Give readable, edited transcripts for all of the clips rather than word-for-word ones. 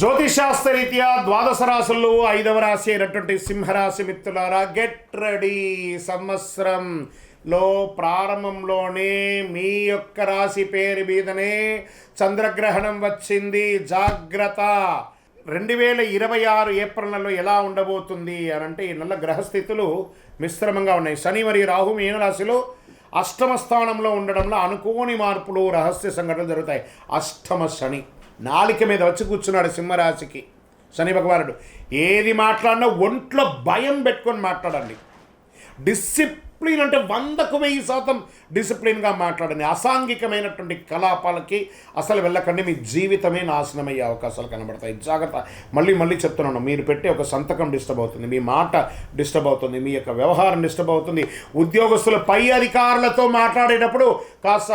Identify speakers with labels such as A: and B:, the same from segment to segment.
A: జ్యోతిషాస్త్రరీత్యా ద్వాదశ రాశుల్లో 5వ రాశి అయినటువంటి సింహరాశి మిత్రులారా, గెట్ రెడీ. సంవత్సరంలో ప్రారంభంలోనే మీ యొక్క రాశి పేరు మీదనే చంద్రగ్రహణం వచ్చింది. జాగ్రత్త. 2026 ఏప్రిల్ నెలలో ఎలా ఉండబోతుంది అని అంటే, ఈ నెల గ్రహస్థితులు మిశ్రమంగా ఉన్నాయి. శని మరియు రాహు మీన రాశిలో అష్టమ స్థానంలో ఉండడంలో అనుకోని మార్పులు, రహస్య సంఘటనలు జరుగుతాయి. అష్టమ శని నాలిక మీద వచ్చి కూర్చున్నాడు సింహరాశికి శని భగవానుడు. ఏది మాట్లాడినా ఒంట్లో భయం పెట్టుకొని మాట్లాడండి. డిసిప్లిన్ అంటే 100% డిసిప్లిన్గా మాట్లాడండి. అసాంఘికమైనటువంటి కలాపాలకి అసలు వెళ్ళకండి. మీ జీవితమే నాశనమయ్యే అవకాశాలు కనబడతాయి. జాగ్రత్త. మళ్ళీ చెప్తున్నాను, మీరు పెట్టే ఒక సంతకం డిస్టర్బ్ అవుతుంది, మీ మాట డిస్టర్బ్ అవుతుంది, మీ యొక్క వ్యవహారం డిస్టర్బ్ అవుతుంది. ఉద్యోగస్తులు పై అధికారులతో మాట్లాడేటప్పుడు కాస్త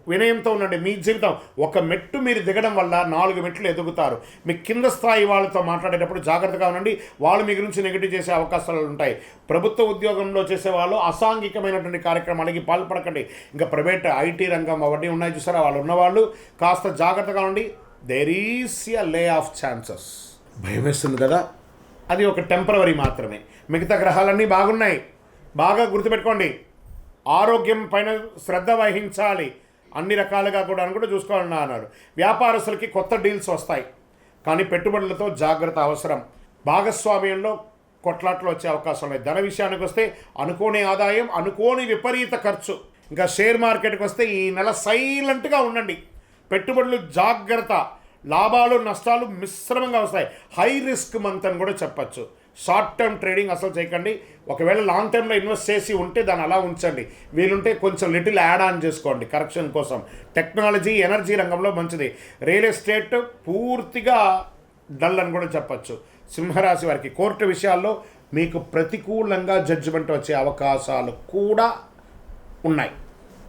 A: వినయంతో ఉండండి. మీ జీవితం ఒక మెట్టు మీరు దిగడం వల్ల 4 మెట్లు ఎదుగుతారు. మీ కింద స్థాయి వాళ్ళతో మాట్లాడేటప్పుడు జాగ్రత్తగా ఉండండి. వాళ్ళు మీ గురించి నెగిటివ్ చేసే అవకాశాలు ఉంటాయి. ప్రభుత్వ ఉద్యోగంలో చేసేవాళ్ళు అసాంఘికమైనటువంటి కార్యక్రమాలకి పాల్పడకండి. ఇంకా ప్రైవేట్ ఐటీ రంగం అవన్నీ ఉన్నాయి చూసారా, వాళ్ళు ఉన్నవాళ్ళు కాస్త జాగ్రత్తగా ఉండి. There is a lay off chances. భయం వేస్తుంది కదా, అది ఒక టెంపరవరీ మాత్రమే. మిగతా గ్రహాలన్నీ బాగున్నాయి. బాగా గుర్తుపెట్టుకోండి. ఆరోగ్యం పైన శ్రద్ధ వహించాలి. అన్ని రకాలుగా కూడా చూసుకోవాలన్నా అన్నాడు. వ్యాపారస్తులకి కొత్త డీల్స్ వస్తాయి, కానీ పెట్టుబడులతో జాగ్రత్త అవసరం. భాగస్వామ్యంలో కొట్లాట్లు వచ్చే అవకాశం ఉన్నాయి. ధన విషయానికి వస్తే అనుకోని ఆదాయం, అనుకోని విపరీత ఖర్చు. ఇంకా షేర్ మార్కెట్కి వస్తే ఈ నెల సైలెంట్గా ఉండండి. పెట్టుబడులు జాగ్రత్త. లాభాలు నష్టాలు మిశ్రమంగా వస్తాయి. హై రిస్క్ మంత్ అని కూడా చెప్పచ్చు. షార్ట్ టర్మ్ ట్రేడింగ్ అసలు చేయకండి. ఒకవేళ లాంగ్ టర్మ్లో ఇన్వెస్ట్ చేసి ఉంటే దాన్ని అలా ఉంచండి. వీలుంటే కొంచెం లిటిల్ యాడ్ ఆన్ చేసుకోండి కరెక్షన్ కోసం. టెక్నాలజీ, ఎనర్జీ రంగంలో మంచిది. రియల్ ఎస్టేట్ పూర్తిగా డల్ అని కూడా చెప్పచ్చు. సింహరాశి వారికి కోర్టు విషయాల్లో మీకు ప్రతికూలంగా జడ్జిమెంట్ వచ్చే అవకాశాలు కూడా ఉన్నాయి.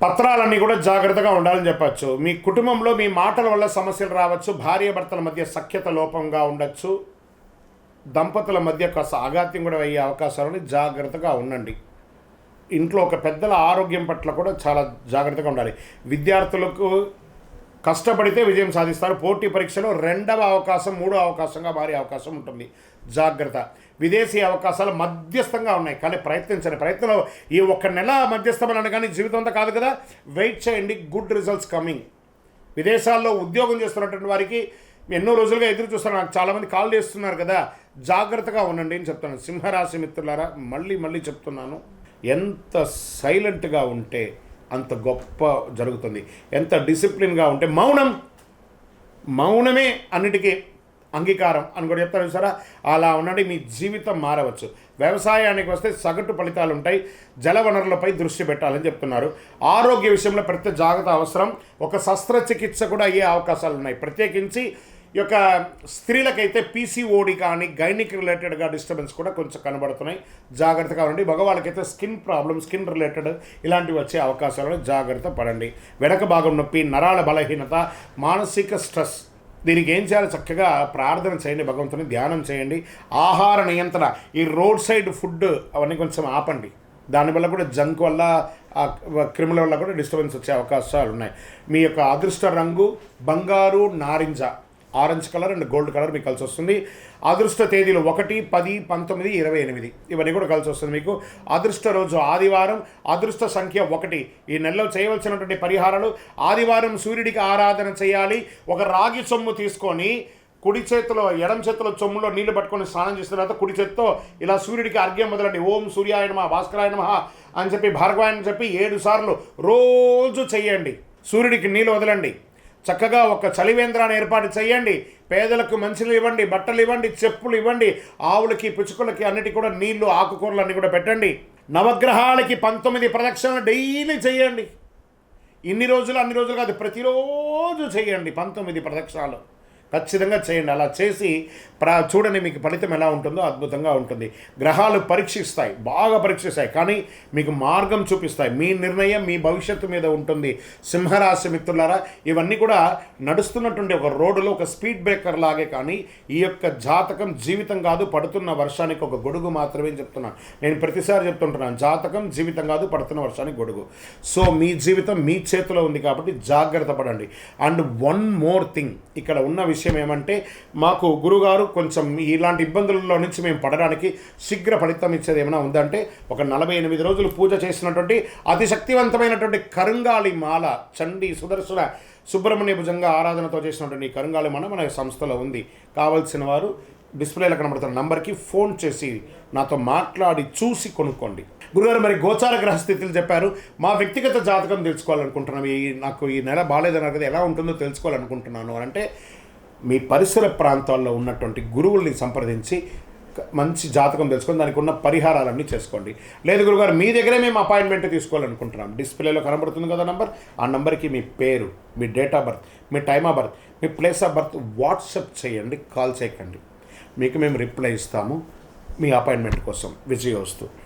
A: పత్రాలన్నీ కూడా జాగ్రత్తగా ఉండాలని చెప్పచ్చు. మీ కుటుంబంలో మీ మాటల వల్ల సమస్యలు రావచ్చు. భార్యాభర్తల మధ్య సఖ్యత లోపంగా ఉండొచ్చు. దంపతుల మధ్య కాస్త ఆఘాత్యం కూడా అయ్యే అవకాశాలని జాగ్రత్తగా ఉండండి. ఇంట్లో ఒక పెద్దల ఆరోగ్యం పట్ల కూడా చాలా జాగ్రత్తగా ఉండాలి. విద్యార్థులకు కష్టపడితే విజయం సాధిస్తారు. పోటీ పరీక్షలో 2వ అవకాశం 3వ అవకాశంగా మారే అవకాశం ఉంటుంది. జాగ్రత్త. విదేశీ అవకాశాలు మధ్యస్థంగా ఉన్నాయి, కానీ ప్రయత్నించండి. ప్రయత్నంలో ఈ 1 నెల మధ్యస్థమని కానీ జీవితం అంతా కాదు కదా. వెయిట్ చేయండి. Good results coming. విదేశాల్లో ఉద్యోగం చేస్తున్నటువంటి వారికి ఎన్నో రోజులుగా ఎదురు చూస్తున్నారు. నాకు చాలామంది కాల్ చేస్తున్నారు కదా, జాగ్రత్తగా ఉండండి అని చెప్తాను. సింహరాశి మిత్రులారా, మళ్ళీ చెప్తున్నాను, ఎంత సైలెంట్గా ఉంటే అంత గొప్ప జరుగుతుంది. ఎంత డిసిప్లిన్గా ఉంటే మౌనమే అన్నిటికీ అంగీకారం అని కూడా చెప్తారు సరే. అలా ఉండండి, మీ జీవితం మారవచ్చు. వ్యవసాయానికి వస్తే సగటు ఫలితాలు ఉంటాయి. జల వనరులపై దృష్టి పెట్టాలని చెప్తున్నారు. ఆరోగ్య విషయంలో ప్రత్యేక జాగ్రత్త అవసరం. ఒక శస్త్రచికిత్స కూడా అయ్యే అవకాశాలు ఉన్నాయి. ప్రత్యేకించి ఈ యొక్క స్త్రీలకైతే పీసీఓడి కానీ గైనిక్ రిలేటెడ్గా డిస్టర్బెన్స్ కూడా కొంచెం కనబడుతున్నాయి. జాగ్రత్తగా ఉండండి. మగవాళ్ళకైతే స్కిన్ ప్రాబ్లమ్, స్కిన్ రిలేటెడ్ ఇలాంటివి వచ్చే అవకాశాలను జాగ్రత్త పడండి. వెనక భాగం నొప్పి, నరాల బలహీనత, మానసిక స్ట్రెస్, దీనికి ఏం చేయాలి? చక్కగా ప్రార్థన చేయండి, భగవంతుని ధ్యానం చేయండి. ఆహార నియంత్రణ, ఈ రోడ్ సైడ్ ఫుడ్ అవన్నీ కొంచెం ఆపండి. దానివల్ల కూడా జంక్ వల్ల, క్రిముల వల్ల కూడా డిస్టర్బెన్స్ వచ్చే అవకాశాలు ఉన్నాయి. మీ యొక్క అదృష్ట రంగు బంగారు, నారింజ, orange colour and gold colour మీకు కలిసి వస్తుంది. అదృష్ట తేదీలు 1, 10, 19, 28 ఇవన్నీ కూడా కలిసి వస్తుంది మీకు. అదృష్ట రోజు ఆదివారం. అదృష్ట సంఖ్య 1. ఈ నెలలో చేయవలసినటువంటి పరిహారాలు: ఆదివారం సూర్యుడికి ఆరాధన చేయాలి. ఒక రాగి సొమ్ము తీసుకొని కుడి చేతిలో, ఎడం చేతిలో చొమ్ములో నీళ్లు పట్టుకొని స్నానం చేసిన తర్వాత కుడి చేతితో ఇలా సూర్యుడికి అర్ఘ్యం మొదలండి. ఓం సూర్యాయ నమః, భాస్కరాయ నమః అని చెప్పి, భార్గవాయ అని చెప్పి 7 సార్లు రోజు చెయ్యండి. సూర్యుడికి నీళ్ళు వదలండి. చక్కగా ఒక చలివేంద్రాన్ని ఏర్పాటు చేయండి. పేదలకు మంచినీళ్ళు ఇవ్వండి, బట్టలు ఇవ్వండి, చెప్పులు ఇవ్వండి. ఆవులకి, పిచ్చుకలకి అన్నిటి కూడా నీళ్లు, ఆకుకూరలు అన్నీ కూడా పెట్టండి. నవగ్రహాలకి 19 ప్రదక్షిణలు డైలీ చేయండి. ఇన్ని రోజులు అన్ని రోజులు కాదు, ప్రతిరోజు చేయండి 19 ప్రదక్షిణాలు ఖచ్చితంగా చేయండి. అలా చేసి చూడండి, మీకు ఫలితం ఎలా ఉంటుందో అద్భుతంగా ఉంటుంది. గ్రహాలు పరీక్షిస్తాయి, బాగా పరీక్షిస్తాయి, కానీ మీకు మార్గం చూపిస్తాయి. మీ నిర్ణయం మీ భవిష్యత్తు మీద ఉంటుంది. సింహరాశి మిత్రులారా, ఇవన్నీ కూడా నడుస్తున్నటువంటి ఒక రోడ్డులో ఒక స్పీడ్ బ్రేకర్ లాగే, కానీ ఈ యొక్క జాతకం జీవితం కాదు, పడుతున్న వర్షానికి ఒక గొడుగు మాత్రమే చెప్తున్నాను. నేను ప్రతిసారి చెప్తుంటున్నాను, జాతకం జీవితం కాదు, పడుతున్న వర్షానికి గొడుగు. సో మీ జీవితం మీ చేతిలో ఉంది కాబట్టి జాగ్రత్త పడండి. అండ్ వన్ మోర్ థింగ్, ఇక్కడ ఉన్న విషయం ఏమంటే మాకు గురుగారు కొంచెం ఇలాంటి ఇబ్బందులలో నుంచి మేము పడడానికి శీఘ్ర ఫలితం ఇచ్చేది ఏమైనా ఉందంటే ఒక 48 రోజులు పూజ చేసినటువంటి అతి శక్తివంతమైనటువంటి కరుంగాళి మాల చండీ సుదర్శన సుబ్రహ్మణ్య భుజంగా ఆరాధనతో చేసినటువంటి ఈ కరుంగాళి మాల మన సంస్థలో ఉంది. కావాల్సిన వారు డిస్ప్లేలో కనబడుతున్న నంబర్కి ఫోన్ చేసి నాతో మాట్లాడి చూసి కొనుక్కోండి. గురుగారు, మరి గోచార గ్రహస్థితులు చెప్పారు. మా వ్యక్తిగత జాతకం తెలుసుకోవాలనుకుంటున్నాను. నాకు ఈ నెల బాగాలేదన్నారు కదా, ఎలా ఉంటుందో తెలుసుకోవాలనుకుంటున్నాను అంటే మీ పరిసర ప్రాంతాల్లో ఉన్నటువంటి గురువుల్ని సంప్రదించి మంచి జాతకం తెలుసుకొని దానికి ఉన్న పరిహారాలన్నీ చేసుకోండి. లేదు గురుగారు, మీ దగ్గరే మేము అపాయింట్మెంట్ తీసుకోవాలనుకుంటున్నాం, డిస్ప్లేలో కనబడుతుంది కదా నంబర్, ఆ నంబర్కి మీ పేరు, మీ డేట్ ఆఫ్ బర్త్, మీ టైమ్ ఆఫ్ బర్త్, మీ ప్లేస్ ఆఫ్ బర్త్ వాట్సప్ చేయండి, కాల్ చేయకండి. మీకు మేము రిప్లై ఇస్తాము మీ అపాయింట్మెంట్ కోసం. విజయోస్తు.